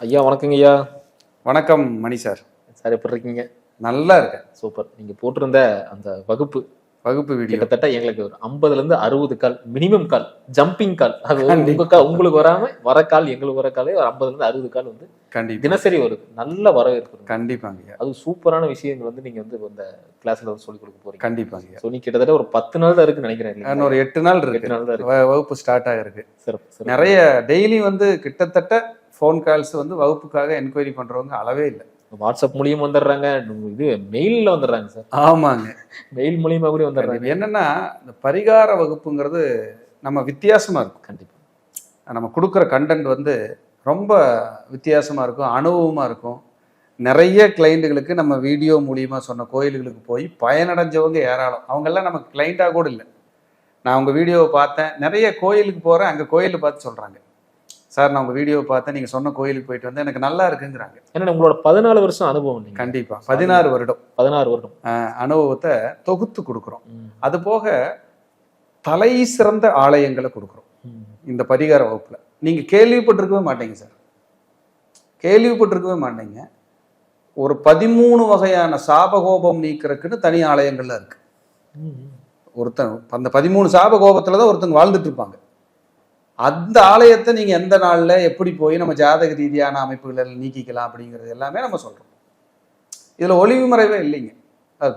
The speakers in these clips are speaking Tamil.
ஐயா வணக்கங்க ஐயா. வணக்கம் மணி சார். சார் எப்படி இருக்கீங்க? நல்லா இருக்கேன். சூப்பர். நீங்க போட்டிருந்த அந்த வகுப்பு வீடியோ கிட்டத்தட்ட எங்களுக்கு ஒரு 50ல இருந்து 60 கால் மினிமம் கால், ஜம்பிங் கால். அது உங்களுக்கு வராம வர கால், எங்களுக்கு வர காலே ஒரு 50ல இருந்து 60 கால் வந்து கண்டிப்பா தினசரி வருது. நல்ல வரவேற்பு. கண்டிப்பாங்க. அது சூப்பரான விஷயங்கள் வந்து நீங்க வந்து இந்த கிளாஸ்ல வந்து சொல்லிக் கொடுக்க போறீங்க. கண்டிப்பாங்க. சோ நீ கிட்டத்தட்ட ஒரு 10 நாள் தான் இருக்குன்னு நினைக்கிறேன். ஒரு 8 நாள் இருக்கு. 8 நாள் தான் இருக்கு. வகுப்பு ஸ்டார்ட் ஆகிருக்கு. சிறப்பு. நிறைய டெய்லி வந்து கிட்டத்தட்ட ஃபோன் கால்ஸ் வந்து வகுப்புக்காக என்கொயரி பண்றவங்க அளவே இல்லை. வாட்ஸ்அப் மூலியமா வந்துடுறாங்க, இது மெயில்ல வந்துடுறாங்க சார். ஆமாங்க, மெயில் மூலியமா கூட வந்துடுறாங்க. என்னன்னா இந்த பரிகார வகுப்புங்கிறது நம்ம வித்தியாசமா இருக்கும். கண்டிப்பா நம்ம கொடுக்குற கண்டென்ட் வந்து ரொம்ப வித்தியாசமா இருக்கும், அனுபவமா இருக்கும். நிறைய கிளைண்ட்டுகளுக்கு நம்ம வீடியோ மூலியமா சொன்ன கோயில்களுக்கு போய் பயனடைஞ்சவங்க ஏராளம். அவங்கெல்லாம் நமக்கு கிளைண்ட்டாக கூட இல்லை. நான் உங்கள் வீடியோவை பார்த்தேன், நிறைய கோயிலுக்கு போகிறேன், அங்கே கோயிலில் பார்த்து சொல்கிறாங்க, சார் நான் உங்கள் வீடியோவை பார்த்தேன், நீங்கள் சொன்ன கோயிலுக்கு போயிட்டு வந்து எனக்கு நல்லா இருக்குங்கிறாங்க. ஏன்னா உங்களோட 14 வருஷம் அனுபவம். கண்டிப்பாக 16 வருடம் அனுபவத்தை தொகுத்து கொடுக்குறோம். அது போக தலை சிறந்த ஆலயங்களை கொடுக்குறோம் இந்த பரிகார வகுப்பில். நீங்கள் கேள்விப்பட்டிருக்கவே மாட்டீங்க சார், கேள்விப்பட்டிருக்கவே மாட்டீங்க. ஒரு 13 வகையான சாபகோபம் நீக்கிறதுக்குன்னு தனி ஆலயங்கள்ல இருக்கு. ஒருத்தன் அந்த 13 சாபகோபத்துல தான் ஒருத்தங்க வாழ்ந்துட்டு இருப்பாங்க. அந்த ஆலயத்தை நீங்க எந்த நாள்ல எப்படி போய் நம்ம ஜாதக ரீதியான அமைப்புகளை நீக்கிக்கலாம் அப்படிங்கிறது எல்லாமே நம்ம சொல்றோம். இதுல ஒளிவு மறைவே இல்லைங்க.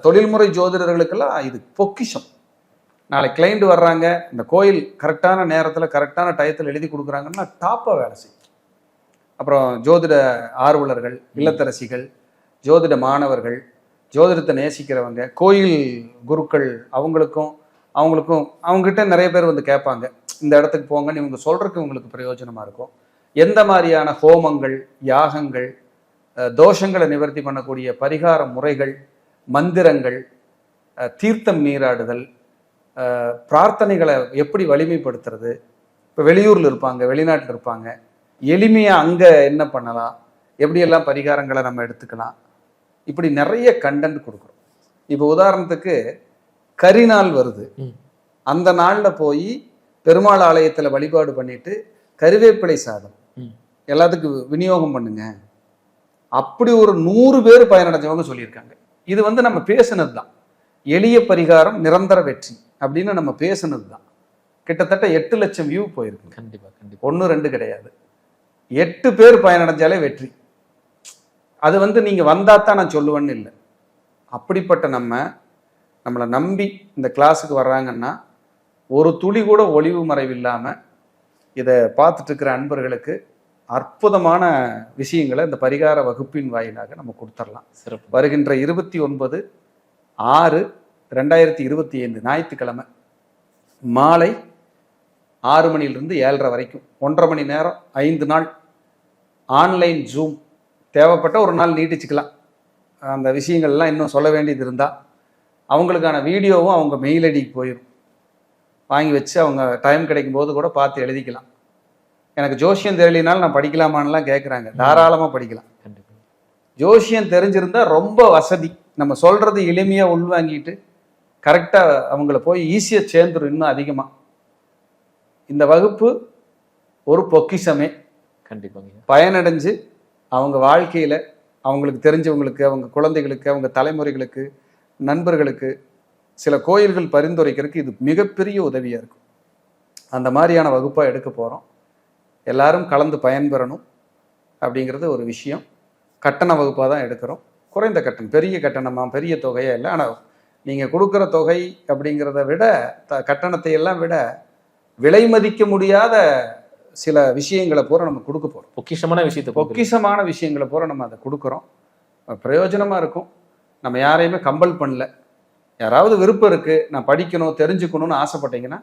தொழில்முறை ஜோதிடர்களுக்கெல்லாம் இது பொக்கிஷம். நாளை கிளைண்ட் வர்றாங்க, இந்த கோயில் கரெக்டான நேரத்துல கரெக்டான டயத்தில் எழுதி கொடுக்குறாங்கன்னா டாப்பா வேலை செய்யும். அப்புறம் ஜோதிட ஆர்வலர்கள், இல்லத்தரசிகள், ஜோதிட மாணவர்கள், ஜோதிடத்தை நேசிக்கிறவங்க, கோயில் குருக்கள், அவங்களுக்கும் அவங்ககிட்ட நிறைய பேர் வந்து கேட்பாங்க, இந்த இடத்துக்கு போங்கன்னு இவங்க சொல்றதுக்கு உங்களுக்கு பிரயோஜனமா இருக்கும். எந்த மாதிரியான ஹோமங்கள், யாகங்கள், தோஷங்களை நிவர்த்தி பண்ணக்கூடிய பரிகார முறைகள், மந்திரங்கள், தீர்த்தம் நீராடுதல், பிரார்த்தனைகளை எப்படி வலிமைப்படுத்துறது, இப்போ வெளியூர்ல இருப்பாங்க, வெளிநாட்டில் இருப்பாங்க, எளிமையா அங்க என்ன பண்ணலாம், எப்படியெல்லாம் பரிகாரங்களை நம்ம எடுத்துக்கலாம், இப்படி நிறைய கண்டென்ட் கொடுக்குறோம். இப்போ உதாரணத்துக்கு கரிநாள் வருது, அந்த நாள்ல போய் பெருமாள் ஆலயத்துல வழிபாடு பண்ணிட்டு கருவேப்பிலை சாதம் எல்லாத்துக்கும் விநியோகம் பண்ணுங்க, அப்படி ஒரு 100 பேர் பயனடைஞ்சவங்க சொல்லியிருக்காங்க. இது வந்து நம்ம பேசுனது தான். எளிய பரிகாரம் நிரந்தர வெற்றி அப்படின்னு நம்ம பேசுனது தான். கிட்டத்தட்ட 8 லட்சம் வியூ போயிருக்கு. கண்டிப்பா கண்டிப்பா. 1 2 கிடையாது, 8 பேர் பயனடைஞ்சாலே வெற்றி. அது வந்து நீங்க வந்தாதான் நான் சொல்லுவேன்னு இல்லை. அப்படிப்பட்ட நம்மளை நம்பி இந்த கிளாஸுக்கு வர்றாங்கன்னா ஒரு துளி கூட ஒளிவு மறைவு இல்லாம இதை பார்த்துட்டு இருக்கிற அன்பர்களுக்கு அற்புதமான விஷயங்களை இந்த பரிகார வகுப்பின் வாயிலாக நம்ம கொடுத்துடலாம். வருகின்ற 29/6/2025 ஞாயிற்றுக்கிழமை மாலை 6 மணிலிருந்து 7:30 வரைக்கும் 1.5 மணி நேரம் 5 நாள் ஆன்லைன் ஜூம். தேவைப்பட்ட ஒரு நாள் நீட்டிச்சுக்கலாம். அந்த விஷயங்கள்லாம் இன்னும் சொல்ல வேண்டியது இருந்தால் அவங்களுக்கான வீடியோவும் அவங்க மெயில் ஐடிக்கு போயிடும். வாங்கி வச்சு அவங்க டைம் கிடைக்கும் போது கூட பார்த்து எழுதிக்கலாம். எனக்கு ஜோசியம் தெரியலினாலும் நான் படிக்கலாமான்லாம் கேட்குறாங்க. தாராளமாக படிக்கலாம். ஜோசியம் தெரிஞ்சிருந்தா ரொம்ப வசதி. நம்ம சொல்றது எளிமையாக உள்வாங்கிட்டு கரெக்டாக அவங்கள போய் ஈஸியாக சேர்ந்துடும். இன்னும் அதிகமாக இந்த வகுப்பு ஒரு பொக்கிஷமே. கண்டிப்பாங்க. பயனடைஞ்சு அவங்க வாழ்க்கையில் அவங்களுக்கு தெரிஞ்சவங்களுக்கு, அவங்க குழந்தைகளுக்கு, அவங்க தலைமுறைகளுக்கு, நண்பர்களுக்கு சில கோயில்கள் பரிந்துரைக்கிறதுக்கு இது மிகப்பெரிய உதவியாக இருக்கும். அந்த மாதிரியான வகுப்பாக எடுக்க போகிறோம். எல்லாரும் கலந்து பயன்பெறணும் அப்படிங்கிறது ஒரு விஷயம். கட்டண வகுப்பாக தான் எடுக்கிறோம். குறைந்த கட்டணம், பெரிய கட்டணமாக பெரிய தொகையாக இல்லை. ஆனால் நீங்கள் கொடுக்குற தொகை அப்படிங்கிறத விட கட்டணத்தை எல்லாம் விட விலை மதிக்க முடியாத சில விஷயங்களை பூரா நம்ம கொடுக்க போகிறோம். பொக்கிஷமான விஷயங்களை பூரா நம்ம அதை கொடுக்குறோம். பிரயோஜனமாக இருக்கும். நம்ம யாரையுமே கம்பல் பண்ணல. யாராவது விருப்பம் இருக்குது, நான் படிக்கணும் தெரிஞ்சுக்கணும்னு ஆசைப்பட்டீங்கன்னா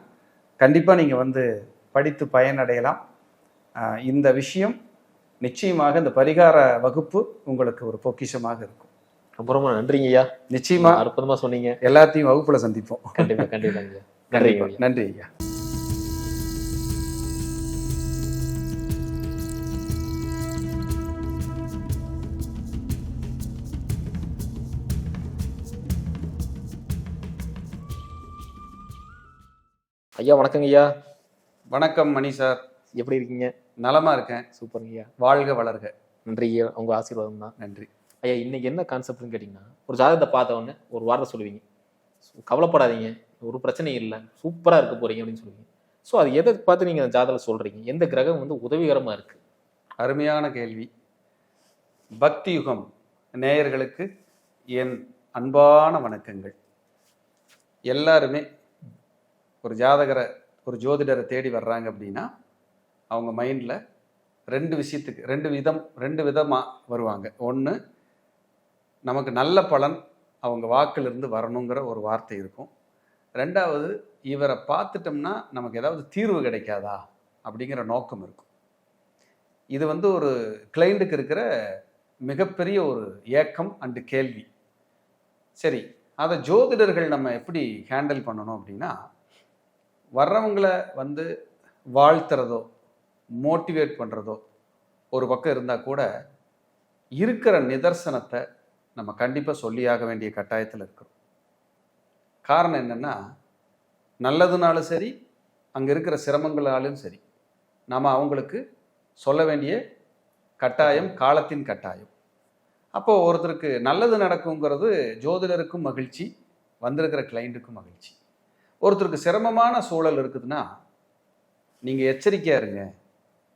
கண்டிப்பாக நீங்கள் வந்து படித்து பயனடையலாம். இந்த விஷயம் நிச்சயமாக இந்த பரிகார வகுப்பு உங்களுக்கு ஒரு பொக்கிஷமாக இருக்கும். ரொம்ப ரொம்ப நன்றிங்க ஐயா. நிச்சயமா அற்புதமா சொன்னீங்க. எல்லாத்தையும் வகுப்புல சந்திப்போம். கண்டிப்பா கண்டிப்பா. நன்றி ஐயா. ஐயா வணக்கங்க ஐயா. வணக்கம் மணி சார். எப்படி இருக்கீங்க? நலமா இருக்கேன். சூப்பருங்க ஐயா. வாழ்க வளர்க. நன்றி ஐயா, உங்க ஆசீர்வாதம் தான். நன்றி ஐயா. இன்னைக்கு என்ன கான்செப்ட்னு கேட்டீங்கன்னா, ஒரு ஜாதகத்தை பார்த்த உடனே ஒரு வார்த்தை சொல்லுவீங்க, கவலைப்படாதீங்க, ஒரு பிரச்சனையும் இல்லை, சூப்பரா இருக்க போறீங்க அப்படின்னு சொல்லுவீங்க. ஸோ அது எதை பார்த்து நீங்க அந்த ஜாதகம் சொல்றீங்க? எந்த கிரகம் வந்து உதவிகரமா இருக்கு? அருமையான கேள்வி. பக்தி யுகம் நேயர்களுக்கு என் அன்பான வணக்கங்கள். எல்லாருமே ஒரு ஜாதகரை, ஒரு ஜோதிடரை தேடி வர்றாங்க அப்படின்னா அவங்க மைண்டில் ரெண்டு விதமாக வருவாங்க. ஒன்று, நமக்கு நல்ல பலன் அவங்க வாக்கிலிருந்து வரணுங்கிற ஒரு வார்த்தை இருக்கும். ரெண்டாவது, இவரை பார்த்துட்டோம்னா நமக்கு ஏதாவது தீர்வு கிடைக்காதா அப்படிங்கிற நோக்கம் இருக்கும். இது வந்து ஒரு கிளைண்ட்டுக்கு இருக்கிற மிகப்பெரிய ஒரு ஏக்கம் அண்டு கேள்வி. சரி, அதை ஜோதிடர்கள் நம்ம எப்படி ஹேண்டில் பண்ணணும் அப்படின்னா, வர்றவங்களை வந்து வாழ்த்துறதோ மோட்டிவேட் பண்ணுறதோ ஒரு பக்கம் இருந்தால் கூட, இருக்கிற நிதர்சனத்தை நம்ம கண்டிப்பாக சொல்லியாக வேண்டிய கட்டாயத்தில் இருக்கிறோம். காரணம் என்னென்னா, நல்லதுனாலும் சரி, அங்கே இருக்கிற சிரமங்களாலும் சரி, நாம் அவங்களுக்கு சொல்ல வேண்டிய கட்டாயம், காலத்தின் கட்டாயம். அப்போது ஒருத்தருக்கு நல்லது நடக்குங்கிறது ஜோதிடருக்கும் மகிழ்ச்சி, வந்திருக்கிற கிளைண்ட்டுக்கும் மகிழ்ச்சி. ஒருத்தருக்கு சிரமமான சூழல் இருக்குதுன்னா, நீங்கள் எச்சரிக்கையாக இருங்க,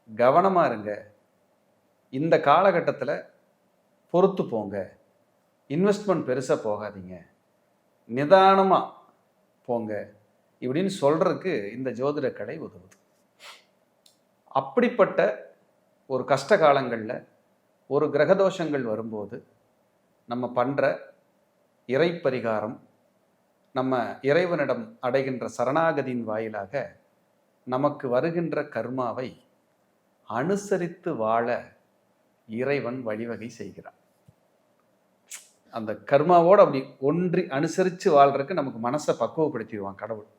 கவனமாக இருங்க, இந்த காலகட்டத்தில் பொறுத்து போங்க, இன்வெஸ்ட்மெண்ட் பெருசாக போகாதீங்க, நிதானமாக போங்க இப்படின்னு சொல்கிறதுக்கு இந்த ஜோதிட கலை உதவுது. அப்படிப்பட்ட ஒரு கஷ்ட காலங்களில் ஒரு கிரகதோஷங்கள் வரும்போது நம்ம பண்ணுற இறை பரிகாரம், நம்ம இறைவனிடம் அடைகின்ற சரணாகதியின் வாயிலாக நமக்கு வருகின்ற கர்மாவை அனுசரித்து வாழ இறைவன் வழிவகை செய்கிறான். அந்த கர்மாவோடு அப்படி ஒன்றி அனுசரித்து வாழ்றதுக்கு நமக்கு மனசை பக்குவப்படுத்திடுவான் கடவுள்.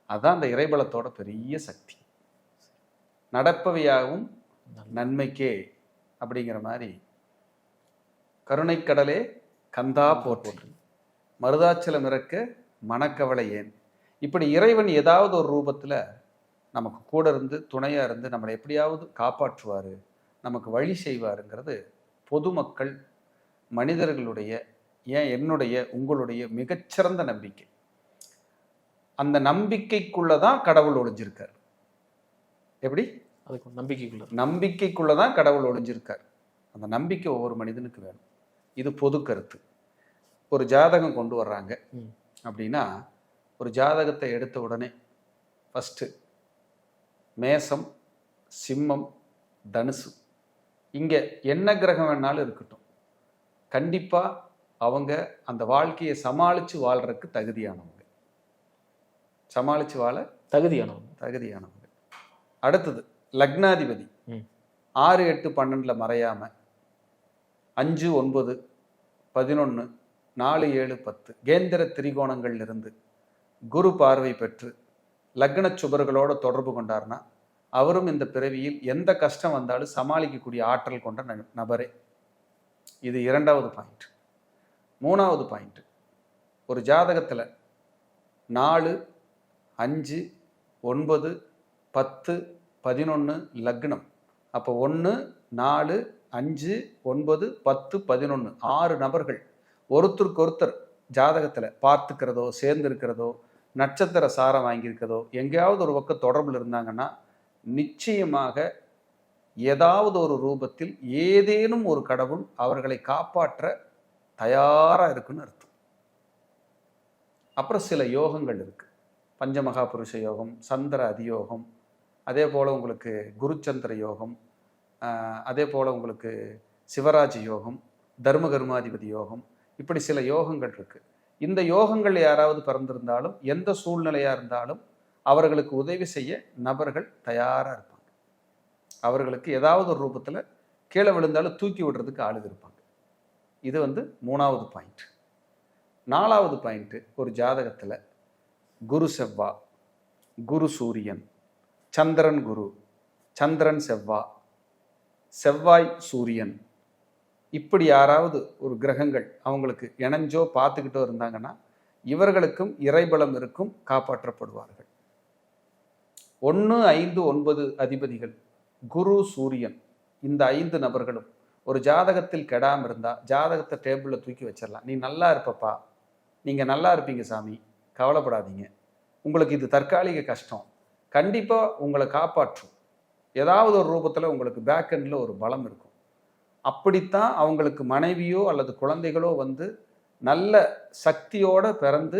அதுதான் அந்த இறைபலத்தோட பெரிய சக்தி. நடப்பவையாகவும் நன்மைக்கே அப்படிங்கிற மாதிரி, கருணைக்கடலே கந்தா போற்றி, மருதாச்சலம் இறக்க மனக்கவலை ஏன், இப்படி இறைவன் ஏதாவது ஒரு ரூபத்தில் நமக்கு கூட இருந்து துணையாக இருந்து நம்மளை எப்படியாவது காப்பாற்றுவார், நமக்கு வழி செய்வாருங்கிறது பொதுமக்கள், மனிதர்களுடைய, ஏன் என்னுடைய உங்களுடைய மிகச்சிறந்த நம்பிக்கை. அந்த நம்பிக்கைக்குள்ளதான் கடவுள் ஒளிஞ்சிருக்கார். எப்படி? நம்பிக்கைக்குள்ளதான் கடவுள் ஒளிஞ்சிருக்கார். அந்த நம்பிக்கை ஒவ்வொரு மனிதனுக்கு வேணும். இது பொது கருத்து. ஒரு ஜாதகம் கொண்டு வர்றாங்க அப்படின்னா, ஒரு ஜாதகத்தை எடுத்த உடனே ஃபஸ்ட்டு மேசம், சிம்மம், தனுசு, இங்கே என்ன கிரகம் வேணாலும் இருக்கட்டும், கண்டிப்பாக அவங்க அந்த வாழ்க்கையை சமாளித்து வாழ்கிறதுக்கு தகுதியானவங்க, சமாளித்து வாழ தகுதியானவங்க. அடுத்தது லக்னாதிபதி 6, 8, 12 மறையாமல் 5, 9, 11, 4, 7, 10 கேந்திர திரிகோணங்கள் இருந்து குரு பார்வை பெற்று லக்ன சுபர்களோட தொடர்பு கொண்டார்னா அவரும் இந்த பிறவியில் எந்த கஷ்டம் வந்தாலும் சமாளிக்கக்கூடிய ஆற்றல் கொண்ட நபரே. இது 2வது பாயிண்ட். 3வது பாயிண்ட், ஒரு ஜாதகத்தில் 4, 5, 9, 10, 11 லக்னம். அப்போ 1, 4, 5, 9, 10, 11 6 நபர்கள் ஒருத்தருக்கு ஒருத்தர் ஜாதகத்தில் பார்த்துக்கிறதோ, சேர்ந்திருக்கிறதோ, நட்சத்திர சாரம் வாங்கியிருக்கிறதோ, எங்கேயாவது ஒரு பக்கம் தொடர்பில் இருந்தாங்கன்னா நிச்சயமாக ஏதாவது ஒரு ரூபத்தில் ஏதேனும் ஒரு கடவுள் அவர்களை காப்பாற்ற தயாராக இருக்குன்னு அர்த்தம். அப்புறம் சில யோகங்கள் இருக்கு. பஞ்சமகாபுருஷ யோகம், சந்திர அதியோகம், அதே போல் உங்களுக்கு குருச்சந்திர யோகம், அதே போல் உங்களுக்கு சிவராஜ் யோகம், தர்மகர்மாதிபதி யோகம், இப்படி சில யோகங்கள் இருக்கு. இந்த யோகங்கள் யாராவது பிறந்திருந்தாலும் எந்த சூழ்நிலையாக இருந்தாலும் அவர்களுக்கு உதவி செய்ய நபர்கள் தயாராக இருப்பாங்க. அவர்களுக்கு ஏதாவது ஒரு ரூபத்தில் கீழே விழுந்தாலும் தூக்கி விடுறதுக்கு ஆளுங்க இருப்பாங்க. இது 3வது பாயிண்ட். 4வது பாயிண்ட்டு, ஒரு ஜாதகத்தில் குரு செவ்வா, குரு சூரியன், சந்திரன் குரு, சந்திரன் செவ்வா, செவ்வாய் சூரியன், இப்படி யாராவது ஒரு கிரகங்கள் அவங்களுக்கு இணைஞ்சோ பார்த்துக்கிட்டோ இருந்தாங்கன்னா இவர்களுக்கும் இறைபலம் இருக்கும், காப்பாற்றப்படுவார்கள். 1, 5, 9 அதிபதிகள் குரு சூரியன், இந்த 5 நபர்களும் ஒரு ஜாதகத்தில் கெடாம இருந்தா ஜாதகத்தை டேபிளில் தூக்கி வச்சிடலாம். நீ நல்லா இருப்பப்பா, நீங்க நல்லா இருப்பீங்க சாமி, கவலைப்படாதீங்க, உங்களுக்கு இது தற்காலிக கஷ்டம், கண்டிப்பா உங்களை காப்பாற்றும், ஏதாவது ஒரு ரூபத்தில் உங்களுக்கு பேக் எண்டில் ஒரு பலம் இருக்கும். அப்படித்தான் அவங்களுக்கு மனைவியோ அல்லது குழந்தைகளோ வந்து நல்ல சக்தியோட பிறந்து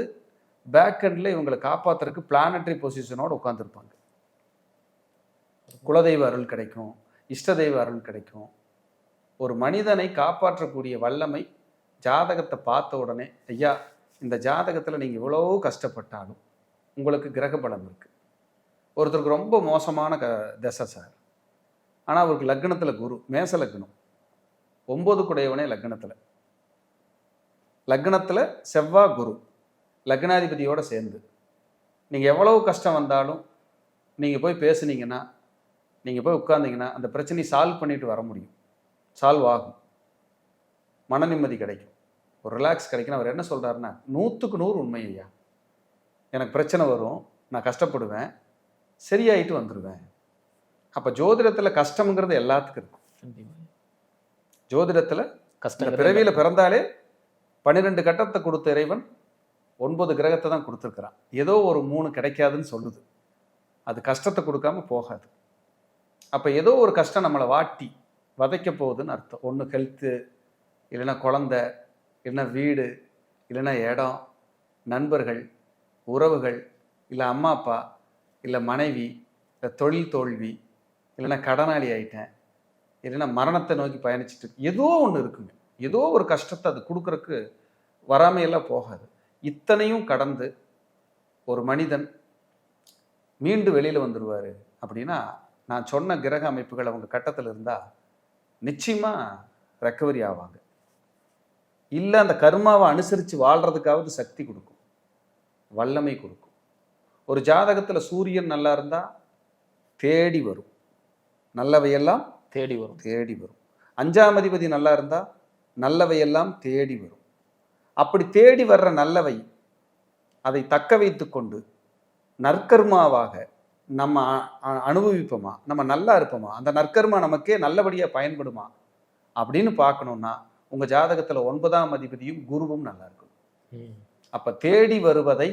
பேக் எண்டில் இவங்களை காப்பாற்றுறதுக்கு பிளானட்டரி பொசிஷனோட உட்காந்துருப்பாங்க. குலதெய்வ அருள் கிடைக்கும், இஷ்ட தெய்வ அருள் கிடைக்கும். ஒரு மனிதனை காப்பாற்றக்கூடிய வல்லமை ஜாதகத்தை பார்த்த உடனே, ஐயா இந்த ஜாதகத்தில் நீங்கள் இவ்வளோ கஷ்டப்பட்டாலும் உங்களுக்கு கிரக பலம் இருக்குது. ஒருத்தருக்கு ரொம்ப மோசமான தசை சார், ஆனால் அவருக்கு லக்னத்தில் குரு, மேச லக்னம், 9 குடையவனே லக்னத்தில் செவ்வாய் குரு லக்னாதிபதியோடு சேர்ந்து நீங்கள் எவ்வளவு கஷ்டம் வந்தாலும் நீங்கள் போய் பேசுனீங்கன்னா, நீங்கள் போய் உட்கார்ந்தீங்கன்னா அந்த பிரச்சனையை சால்வ் பண்ணிட்டு வர முடியும், சால்வ் ஆகும், மன நிம்மதி கிடைக்கும், ஒரு ரிலாக்ஸ் கிடைக்கும். அவர் என்ன சொல்கிறாருன்னா, 100க்கு 100 உண்மை ஐயா, எனக்கு பிரச்சனை வரும், நான் கஷ்டப்படுவேன், சரியாயிட்டு வந்துடுவேன். அப்போ ஜோதிடத்தில் கஷ்டம்ங்கிறது எல்லாத்துக்கும் இருக்கும். ஜோதிடத்தில் கஷ்டம், பிறவியில் பிறந்தாலே 12 கட்டத்தை கொடுத்த இறைவன் 9 கிரகத்தை தான் கொடுத்துருக்கிறான். ஏதோ ஒரு 3 கிடைக்காதுன்னு சொல்லுது, அது கஷ்டத்தை கொடுக்காம போகாது. அப்போ ஏதோ ஒரு கஷ்டம் நம்மளை வாட்டி வதைக்க போகுதுன்னு அர்த்தம். ஒன்று ஹெல்த்து, இல்லைன்னா குழந்தை, இல்லைன்னா வீடு, இல்லைன்னா இடம், நண்பர்கள், உறவுகள், இல்லை அம்மா அப்பா, இல்லை மனைவி, இல்லை தொழில் தோல்வி, இல்லைன்னா கடனாளி ஆயிட்டேன், இல்லைன்னா மரணத்தை நோக்கி பயணிச்சுட்டு, ஏதோ ஒன்று இருக்குங்க. ஏதோ ஒரு கஷ்டத்தை அது கொடுக்குறக்கு வராமையெல்லாம் போகாது. இத்தனையும் கடந்து ஒரு மனிதன் மீண்டு வெளியில் வந்துடுவார் அப்படின்னா, நான் சொன்ன கிரக அமைப்புகள் அவங்க கட்டத்தில் இருந்தால் நிச்சயமாக ரெக்கவரி ஆவாங்க. இல்லை அந்த கர்மாவை அனுசரித்து வாழ்கிறதுக்காவது சக்தி கொடுக்கும், வல்லமை கொடுக்கும். ஒரு ஜாதகத்தில் சூரியன் நல்லா இருந்தால் தேடி வரும், நல்லவையெல்லாம் தேடி வரும். 5ஆம் அதிபதி நல்லா இருந்தால் நல்லவையெல்லாம் தேடி வரும். அப்படி தேடி வர்ற நல்லவை அதை தக்க வைத்து கொண்டு நற்கர்மாவாக நம்ம அனுபவிப்போமா, நம்ம நல்லா இருப்போமா, அந்த நற்கர்மா நமக்கே நல்லபடியாக பயன்படுமா அப்படின்னு பார்க்கணுன்னா உங்கள் ஜாதகத்தில் 9ஆம் அதிபதியும் குருவும் நல்லா இருக்கும். அப்போ தேடி வருவதை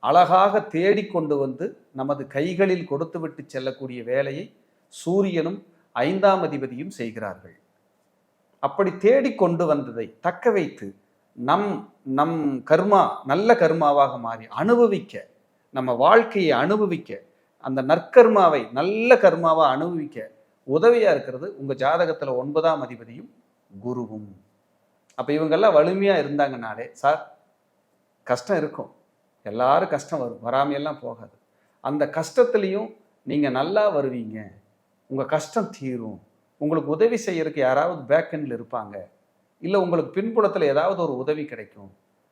அழகாக தேடி கொண்டு வந்து நமது கைகளில் கொடுத்து விட்டு செல்லக்கூடிய வேலையை சூரியனும் 5ஆம் அதிபதியும் செய்கிறார்கள். அப்படி தேடி கொண்டு வந்ததை தக்க வைத்து நம் கர்மா நல்ல கர்மாவாக மாறி அனுபவிக்க, நம்ம வாழ்க்கையை அனுபவிக்க, அந்த நற்கர்மாவை நல்ல கர்மாவை அனுபவிக்க உதவியா இருக்கிறது உங்க ஜாதகத்துல 9ஆம் அதிபதியும் குருவும். அப்ப இவங்கெல்லாம் வலிமையா இருந்தாங்கனாலே, சார் கஷ்டம் இருக்கும், எல்லாரும் கஷ்டம் வரும், வராமையெல்லாம் போகாது. அந்த கஷ்டத்துலையும் நீங்க நல்லா வருவீங்க, உங்க கஷ்டம் தீரும், உங்களுக்கு உதவி செய்யறதுக்கு யாராவது பேக் எண்ட்ல இருப்பாங்க, இல்லை உங்களுக்கு பின்புலத்தில் ஏதாவது ஒரு உதவி கிடைக்கும்.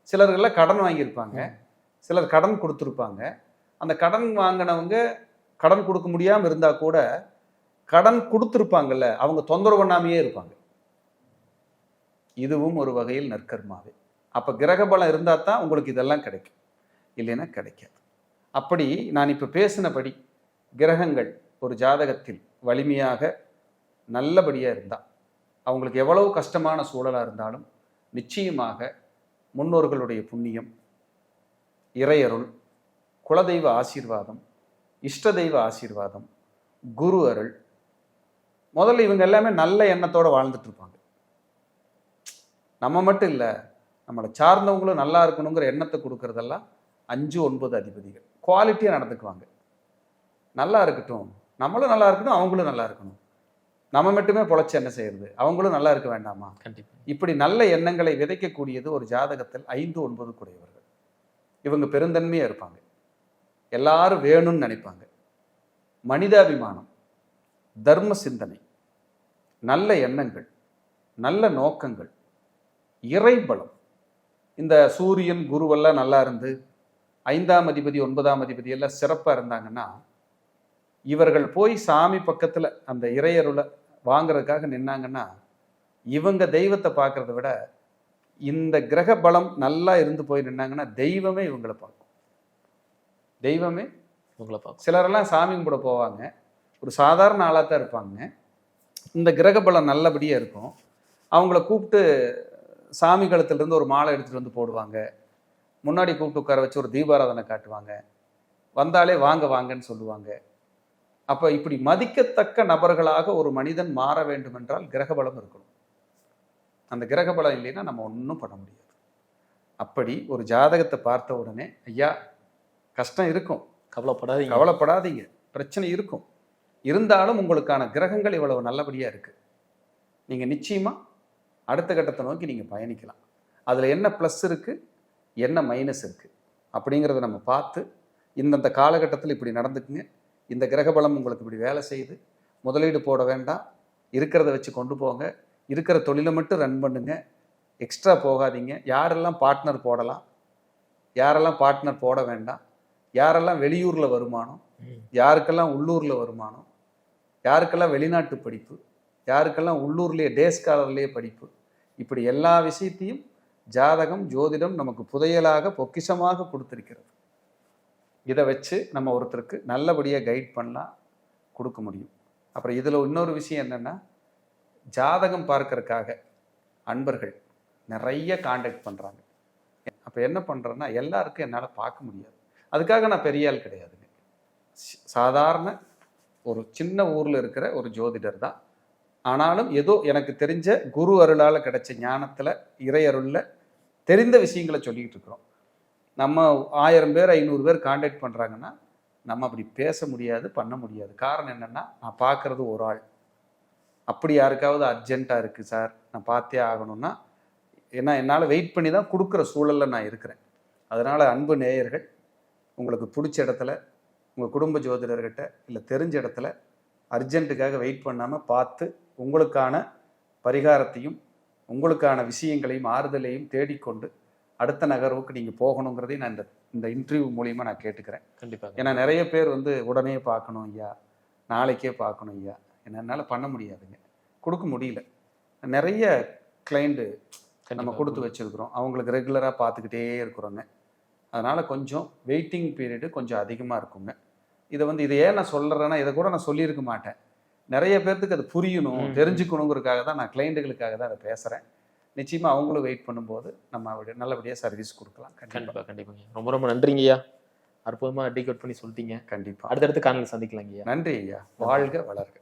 சிலர்கள்லாம் கடன் வாங்கியிருப்பாங்க, சிலர் கடன் கொடுத்துருப்பாங்க. அந்த கடன் வாங்கினவங்க கடன் கொடுக்க முடியாமல் இருந்தால் கூட கடன் கொடுத்துருப்பாங்கல்ல, அவங்க தொந்தரவு பண்ணாமையே இருப்பாங்க. இதுவும் ஒரு வகையில் நற்கர்மாவே. அப்போ கிரக பலம் இருந்தால் தான் உங்களுக்கு இதெல்லாம் கிடைக்கும், இல்லைன்னா கிடைக்காது. அப்படி நான் இப்போ பேசினபடி கிரகங்கள் ஒரு ஜாதகத்தில் வலிமையாக நல்லபடியாக இருந்தால், அவங்களுக்கு எவ்வளவு கஷ்டமான சூழலாக இருந்தாலும் நிச்சயமாக முன்னோர்களுடைய புண்ணியம், இறையருள், குலதெய்வ ஆசீர்வாதம், இஷ்ட தெய்வ ஆசீர்வாதம், குரு அருள், முதல்ல இவங்க எல்லாமே நல்ல எண்ணத்தோடு வாழ்ந்துட்டு இருப்பாங்க. நம்ம மட்டும் இல்லை, நம்மளை சார்ந்தவங்களும் நல்லா இருக்கணுங்கிற எண்ணத்தை கொடுக்கறதெல்லாம் 5, 9 அதிபதிகள் குவாலிட்டியாக நடந்துக்குவாங்க. நல்லா இருக்கட்டும், நம்மளும் நல்லா இருக்கணும், அவங்களும் நல்லா இருக்கணும், நம்ம மட்டுமே பொழைச்சி என்ன செய்யறது, அவங்களும் நல்லா இருக்க வேண்டாமா? கண்டிப்பா. இப்படி நல்ல எண்ணங்களை விதைக்கக்கூடியது ஒரு ஜாதகத்தில் 5, 9 கூடியவர்கள். இவங்க பெருந்தன்மையா இருப்பாங்க, எல்லாரும் வேணும்னு நினைப்பாங்க, மனிதாபிமானம், தர்ம சிந்தனை, நல்ல எண்ணங்கள், நல்ல நோக்கங்கள், இறைபலம். இந்த சூரியன் குருவெல்லாம் நல்லா இருந்து 5ஆம் அதிபதி 9ஆம் அதிபதி எல்லாம் சிறப்பாக இருந்தாங்கன்னா, இவர்கள் போய் சாமி பக்கத்தில் அந்த இறையருளை வாங்கிறதுக்காக நின்னாங்கன்னா, இவங்க தெய்வத்தை பார்க்கறத விட இந்த கிரக பலம் நல்லா இருந்து போய் நின்னாங்கன்னா தெய்வமே இவங்களை பார்க்கும். தெய்வமே இவங்களை பார்க்கும். சிலரெல்லாம் சாமி கும்பிட போவாங்க, ஒரு சாதாரண ஆளாக தான் இருப்பாங்க, இந்த கிரக பலம் நல்லபடியா இருக்கும். அவங்கள கூப்பிட்டு சாமி கழுத்துலேருந்து ஒரு மாலை எடுத்துட்டு வந்து போடுவாங்க. முன்னாடி கூப்பிட்டு உட்கார வச்சு ஒரு தீபாராதனை காட்டுவாங்க. வந்தாலே வாங்க வாங்கன்னு சொல்லுவாங்க. அப்ப இப்படி மதிக்கத்தக்க நபர்களாக ஒரு மனிதன் மாற வேண்டும் என்றால் கிரக பலம் இருக்கணும். அந்த கிரக பலம் இல்லைன்னா நம்ம ஒன்றும் பண்ண முடியாது. அப்படி ஒரு ஜாதகத்தை பார்த்த உடனே ஐயா கஷ்டம் இருக்கும், கவலைப்படாதீங்க, பிரச்சனை இருக்கும், இருந்தாலும் உங்களுக்கான கிரகங்கள் இவ்வளவு நல்லபடியா இருக்கு, நீங்க நிச்சயமா அடுத்த கட்டத்தை நோக்கி நீங்க பயணிக்கலாம். அதுல என்ன ப்ளஸ் இருக்கு, என்ன மைனஸ் இருக்கு அப்படிங்கிறத நம்ம பார்த்து இந்தந்த காலகட்டத்தில் இப்படி நடந்துக்குங்க, இந்த கிரக பலம் உங்களுக்கு இப்படி வேலை செய்யுது, முதலீடு போட வேண்டாம், இருக்கிறத வச்சு கொண்டு போங்க, இருக்கிற தொழிலை மட்டும் ரன் பண்ணுங்க, எக்ஸ்ட்ரா போகாதீங்க, யாரெல்லாம் பார்ட்னர் போடலாம், யாரெல்லாம் பார்ட்னர் போட வேண்டாம், யாரெல்லாம் வெளியூரில் வருமானம், யாருக்கெல்லாம் உள்ளூரில் வருமானம், யாருக்கெல்லாம் வெளிநாட்டு படிப்பு, யாருக்கெல்லாம் உள்ளூர்லேயே டே ஸ்காலர்லேயே படிப்பு, இப்படி எல்லா விஷயத்தையும் ஜாதகம் ஜோதிடம் நமக்கு புதையலாக பொக்கிஷமாக கொடுத்திருக்கிறது. இதை வச்சு நம்ம ஒருத்தருக்கு நல்லபடியாக கைட் பண்ணலாம், கொடுக்க முடியும். அப்புறம் இதில் இன்னொரு விஷயம் என்னென்னா, ஜாதகம் பார்க்கறதுக்காக அன்பர்கள் நிறைய காண்டாக்ட் பண்ணுறாங்க. அப்போ என்ன பண்ணுறேன்னா, எல்லாருக்கும் என்னால் பார்க்க முடியாது. அதுக்காக நான் பெரிய ஆள் கிடையாதுங்க, சாதாரண ஒரு சின்ன ஊரில் இருக்கிற ஒரு ஜோதிடர் தான். ஆனாலும் ஏதோ எனக்கு தெரிஞ்ச குரு அருளால் கிடைச்ச ஞானத்தில், இறை அருளில் தெரிந்த விஷயங்களை சொல்லிக்கிட்டு இருக்கிறோம். நம்ம 1000 பேர் 500 பேர் காண்டாக்ட் பண்ணுறாங்கன்னா நம்ம அப்படி பேச முடியாது, பண்ண முடியாது. காரணம் என்னென்னா, நான் பார்க்குறது ஒரு ஆள். அப்படி யாருக்காவது அர்ஜென்ட்டாக இருக்குது சார், நான் பார்த்தே ஆகணும்னா, ஏன்னா என்னால் வெயிட் பண்ணி தான் கொடுக்குற சூழலில் நான் இருக்கிறேன். அதனால் அன்பு நேயர்கள், உங்களுக்கு பிடிச்ச இடத்துல உங்கள் குடும்ப ஜோதிடர்கிட்ட இல்லை தெரிஞ்ச இடத்துல அர்ஜென்ட்டுக்காக வெயிட் பண்ணாமல் பார்த்து உங்களுக்கான பரிகாரத்தையும் உங்களுக்கான விஷயங்களையும் ஆறுதலையும் தேடிக்கொண்டு அடுத்த நகர்வுக்கு நீங்கள் போகணுங்கிறதையும் நான் இந்த இன்டர்வியூ மூலியமாக நான் கேட்டுக்கிறேன். கண்டிப்பாக. ஏன்னா நிறைய பேர் உடனே பார்க்கணும் ஐயா, நாளைக்கே பார்க்கணும் ஐயா, என்னால் பண்ண முடியாதுங்க, கொடுக்க முடியல. நிறைய கிளைண்ட்டு நம்ம கொடுத்து வச்சுருக்குறோம், அவங்களுக்கு ரெகுலராக பார்த்துக்கிட்டே இருக்கிறோங்க. அதனால் கொஞ்சம் வெயிட்டிங் பீரியடு கொஞ்சம் அதிகமாக இருக்குங்க. இதை ஏன் நான் சொல்கிறேன்னா, இதை கூட நான் சொல்லியிருக்க மாட்டேன். நிறைய பேர்த்துக்கு அது புரியணும், தெரிஞ்சுக்கணுங்கிறதுக்காக தான் நான் கிளைண்ட்டுகளுக்காக தான் அதை பேசுகிறேன். நிச்சயமாக அவங்களும் வெயிட் பண்ணும்போது நம்ம நல்லபடியாக சர்வீஸ் கொடுக்கலாம். கண்டிப்பாக கண்டிப்பாங்க. ரொம்ப ரொம்ப நன்றிங்க ஐயா, அற்புதமாக டீகோட் பண்ணி சொல்லிட்டீங்க. கண்டிப்பாக அடுத்தடுத்து காணொலியில் சந்திக்கலாங்க ஐயா. நன்றி ஐயா, வாழ்க வளர்க.